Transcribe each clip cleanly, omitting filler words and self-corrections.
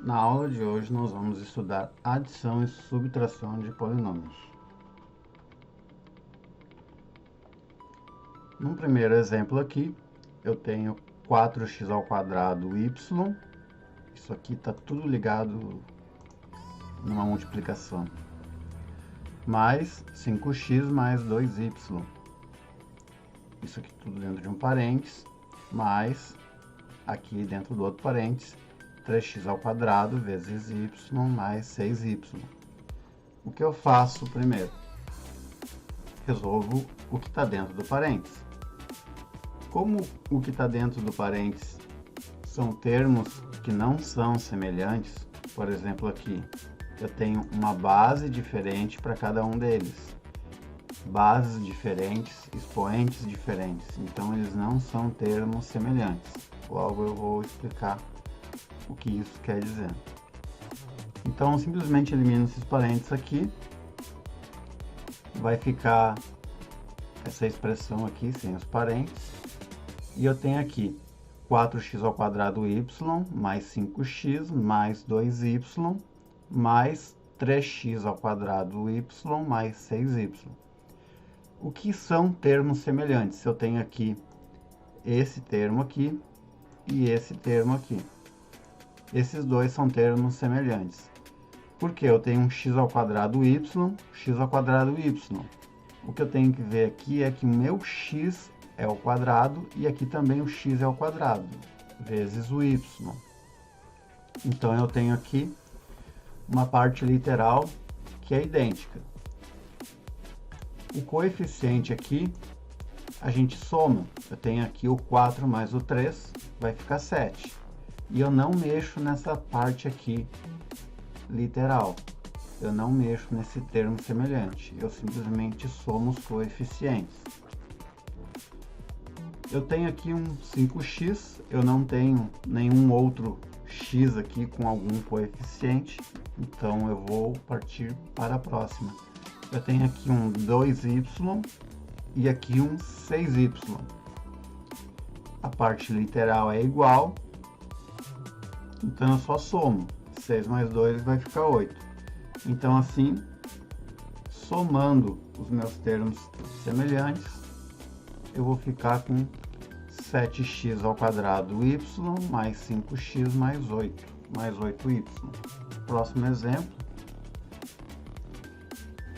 Na aula de hoje nós vamos estudar adição e subtração de polinômios. No primeiro exemplo aqui, eu tenho 4x² y. Isso aqui está tudo ligado numa multiplicação. Mais 5x mais 2y. Isso aqui tudo dentro de um parênteses. Mais, aqui dentro do outro parênteses, 3x² vezes y mais 6y. O que eu faço primeiro? Resolvo o que está dentro do parênteses. Como o que está dentro do parênteses são termos que não são semelhantes, por exemplo aqui, eu tenho uma base diferente para cada um deles. Bases diferentes, expoentes diferentes, então eles não são termos semelhantes. Logo eu vou explicar o que isso quer dizer. Então, simplesmente elimino esses parênteses aqui. Vai ficar essa expressão aqui, sem os parênteses. E eu tenho aqui 4x² y mais 5x mais 2y mais 3x² y mais 6y. O que são termos semelhantes? Eu tenho aqui esse termo aqui e esse termo aqui. Esses dois são termos semelhantes. Porque eu tenho um x² y, x² y. O que eu tenho que ver aqui é que o meu x é ao quadrado e aqui também o x é ao quadrado, vezes o y. Então eu tenho aqui uma parte literal que é idêntica. O coeficiente aqui a gente soma. Eu tenho aqui o 4 mais o 3, vai ficar 7. E eu não mexo nessa parte aqui literal. Eu não mexo nesse termo semelhante. Eu simplesmente somo os coeficientes. Eu tenho aqui um 5x. Eu não tenho nenhum outro x aqui com algum coeficiente. Então eu vou partir para a próxima. Eu tenho aqui um 2y e aqui um 6y. A parte literal é igual. Então eu só somo. 6 mais 2 vai ficar 8. Então assim, somando os meus termos semelhantes, eu vou ficar com 7x² y mais 5x mais 8, mais 8y. Próximo exemplo,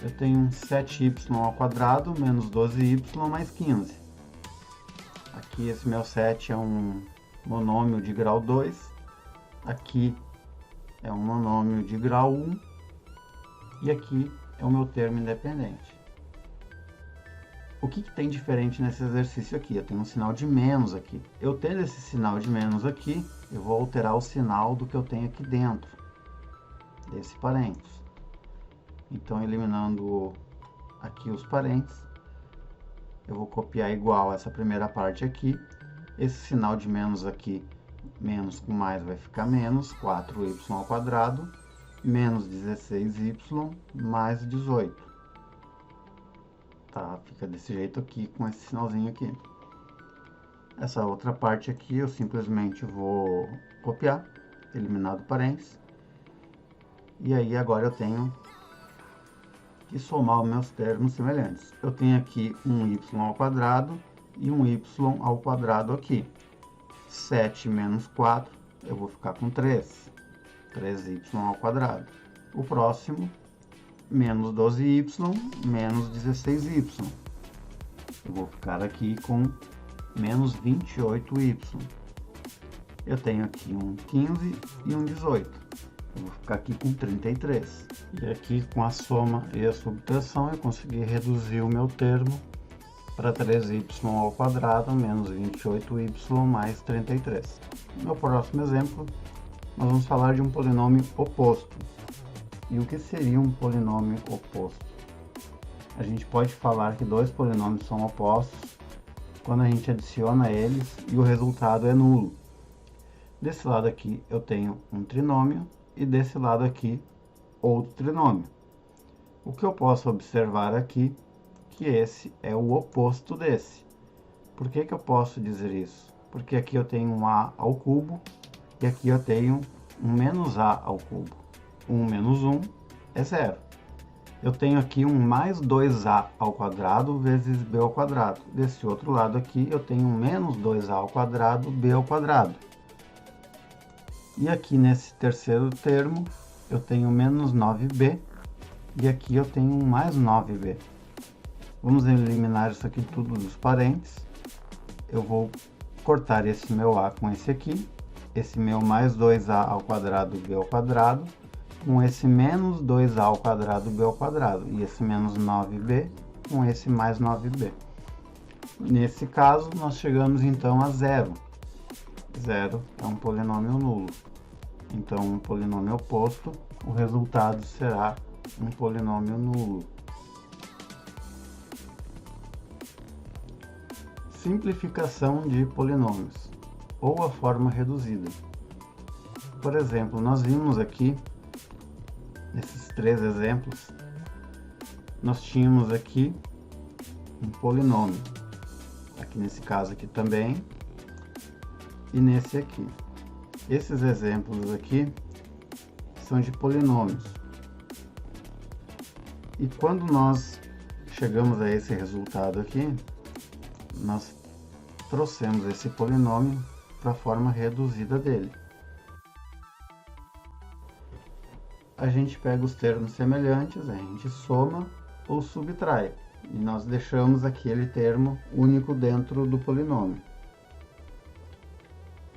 eu tenho um 7y² menos 12y mais 15. Aqui esse meu 7 é um monômio de grau 2. Aqui é um monômio de grau 1 e aqui é o meu termo independente. O que tem diferente nesse exercício aqui? Eu tenho um sinal de menos aqui. Eu tendo esse sinal de menos aqui, eu vou alterar o sinal do que eu tenho aqui dentro desse parênteses. Então, eliminando aqui os parênteses, eu vou copiar igual essa primeira parte aqui. Esse sinal de menos aqui, menos com mais vai ficar menos 4y² menos 16y mais 18. Tá, fica desse jeito aqui com esse sinalzinho aqui. Essa outra parte aqui eu simplesmente vou copiar, eliminar do parênteses. E aí agora eu tenho que somar os meus termos semelhantes. Eu tenho aqui um y² e um y² aqui. 7 menos 4, eu vou ficar com 3. 3y². O próximo, menos 12y, menos 16y. Eu vou ficar aqui com menos 28y. Eu tenho aqui um 15 e um 18. Eu vou ficar aqui com 33. E aqui com a soma e a subtração eu consegui reduzir o meu termo para 3y² menos 28y mais 33. No meu próximo exemplo, nós vamos falar de um polinômio oposto. E o que seria um polinômio oposto? A gente pode falar que dois polinômios são opostos quando a gente adiciona eles e o resultado é nulo. Desse lado aqui eu tenho um trinômio e desse lado aqui outro trinômio. O que eu posso observar aqui que esse é o oposto desse. Por que eu posso dizer isso? Porque aqui eu tenho um a ao cubo e aqui eu tenho 1 menos a ao cubo. 1 menos 1 é 0. Eu tenho aqui um mais 2a ao quadrado vezes b ao quadrado. Desse outro lado aqui, eu tenho um menos 2a ao quadrado, b ao quadrado. E aqui nesse terceiro termo, eu tenho menos 9b. E aqui eu tenho um mais 9b. Vamos eliminar isso aqui tudo dos parênteses. Eu vou cortar esse meu a com esse aqui. Esse meu mais 2a ao quadrado, b ao quadrado. Com esse menos 2a ao quadrado, b ao quadrado. E esse menos 9b com esse mais 9b. Nesse caso, nós chegamos então a zero. Zero é um polinômio nulo. Então, um polinômio oposto, o resultado será um polinômio nulo. Simplificação de polinômios, ou a forma reduzida. Por exemplo, nós vimos aqui, nesses três exemplos, nós tínhamos aqui um polinômio. Aqui nesse caso aqui também, e nesse aqui. Esses exemplos aqui são de polinômios. E quando nós chegamos a esse resultado aqui, nós trouxemos esse polinômio para a forma reduzida dele. A gente pega os termos semelhantes, a gente soma ou subtrai. E nós deixamos aquele termo único dentro do polinômio.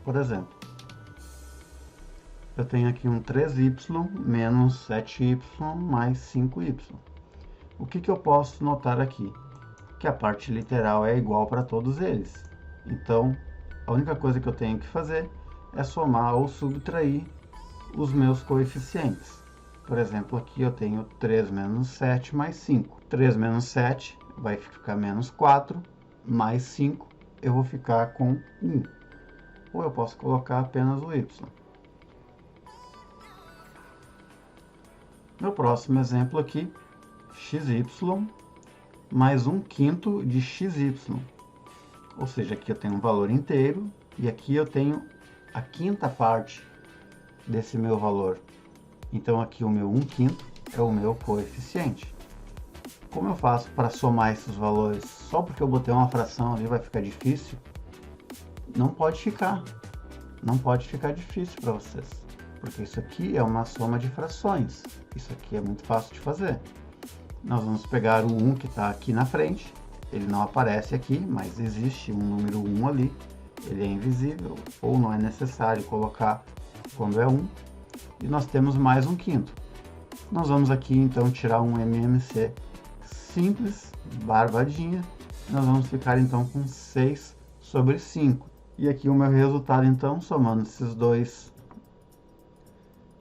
Por exemplo, eu tenho aqui um 3y menos 7y mais 5y. O que eu posso notar aqui? Que a parte literal é igual para todos eles. Então, a única coisa que eu tenho que fazer é somar ou subtrair os meus coeficientes. Por exemplo, aqui eu tenho 3 menos 7 mais 5. 3 menos 7 vai ficar menos 4, mais 5 eu vou ficar com 1. Ou eu posso colocar apenas o y. Meu próximo exemplo aqui, xy mais 1/5 de xy. Ou seja, aqui eu tenho um valor inteiro e aqui eu tenho a quinta parte desse meu valor. Então aqui o meu 1/5 é o meu coeficiente. Como eu faço para somar esses valores? Só porque eu botei uma fração ali vai ficar difícil? Não pode ficar. Não pode ficar difícil para vocês. Porque isso aqui é uma soma de frações. Isso aqui é muito fácil de fazer. Nós vamos pegar o 1 que está aqui na frente. Ele não aparece aqui, mas existe um número 1 ali. Ele é invisível, ou não é necessário colocar quando é 1. E nós temos mais 1/5. Nós vamos aqui então tirar um MMC simples, barbadinha. Nós vamos ficar então com 6 sobre 5. E aqui o meu resultado então, somando esses dois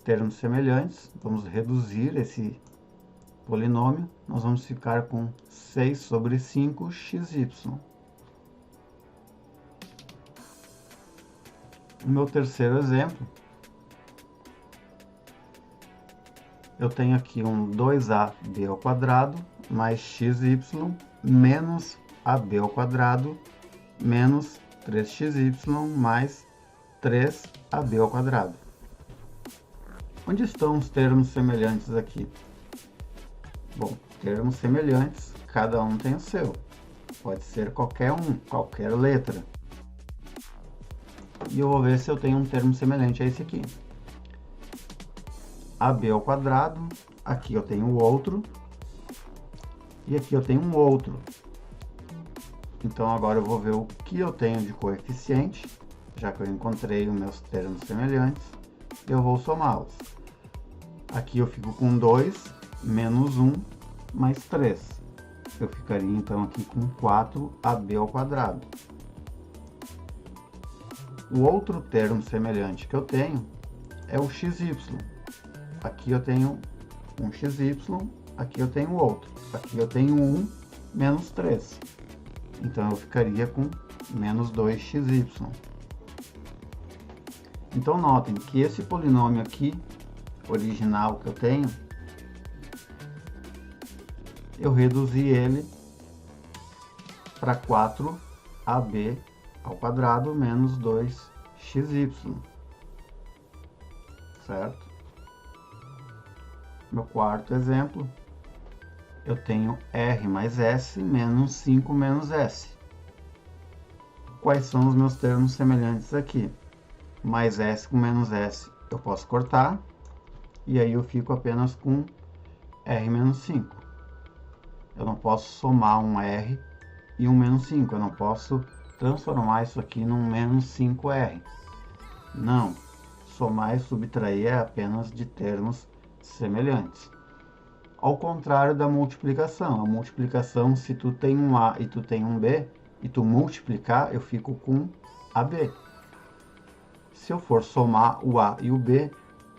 termos semelhantes, vamos reduzir esse polinômio, nós vamos ficar com 6 sobre 5 xy. O meu terceiro exemplo, eu tenho aqui um 2ab ao quadrado mais xy menos ab ao quadrado menos 3xy mais 3ab ao quadrado. Onde estão os termos semelhantes aqui? Bom, termos semelhantes, cada um tem o seu. Pode ser qualquer um, qualquer letra. E eu vou ver se eu tenho um termo semelhante a esse aqui. AB ao quadrado, aqui eu tenho outro, e aqui eu tenho um outro. Então agora eu vou ver o que eu tenho de coeficiente, já que eu encontrei os meus termos semelhantes, eu vou somá-los. Aqui eu fico com 2 menos 1 mais 3. Eu ficaria então aqui com 4ab ao quadrado. O outro termo semelhante que eu tenho é o xy. Aqui eu tenho um xy, aqui eu tenho outro. Aqui eu tenho 1 menos 3. Então eu ficaria com menos 2xy. Então notem que esse polinômio aqui, original que eu tenho, eu reduzi ele para 4ab ao quadrado menos 2xy. certo? Meu quarto exemplo, eu tenho R mais S menos 5 menos S. Quais são os meus termos semelhantes aqui? Mais S com menos S eu posso cortar, e aí eu fico apenas com R menos 5. Eu não posso somar um R e um menos 5, eu não posso transformar isso aqui num menos 5R. Não, somar e subtrair é apenas de termos semelhantes. Ao contrário da multiplicação. A multiplicação, se tu tem um A e tu tem um B, e tu multiplicar, eu fico com AB. Se eu for somar o A e o B,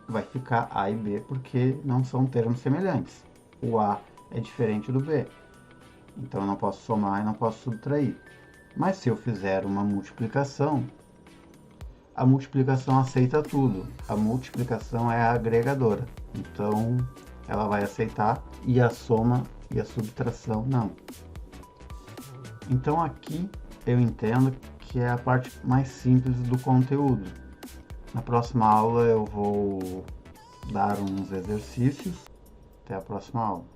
vai ficar A e B, porque não são termos semelhantes. O A é diferente do B. Então eu não posso somar e não posso subtrair. Mas se eu fizer uma multiplicação, a multiplicação aceita tudo. A multiplicação é agregadora. Então ela vai aceitar, e a soma e a subtração não. Então aqui eu entendo que é a parte mais simples do conteúdo. Na próxima aula eu vou dar uns exercícios. Até a próxima aula.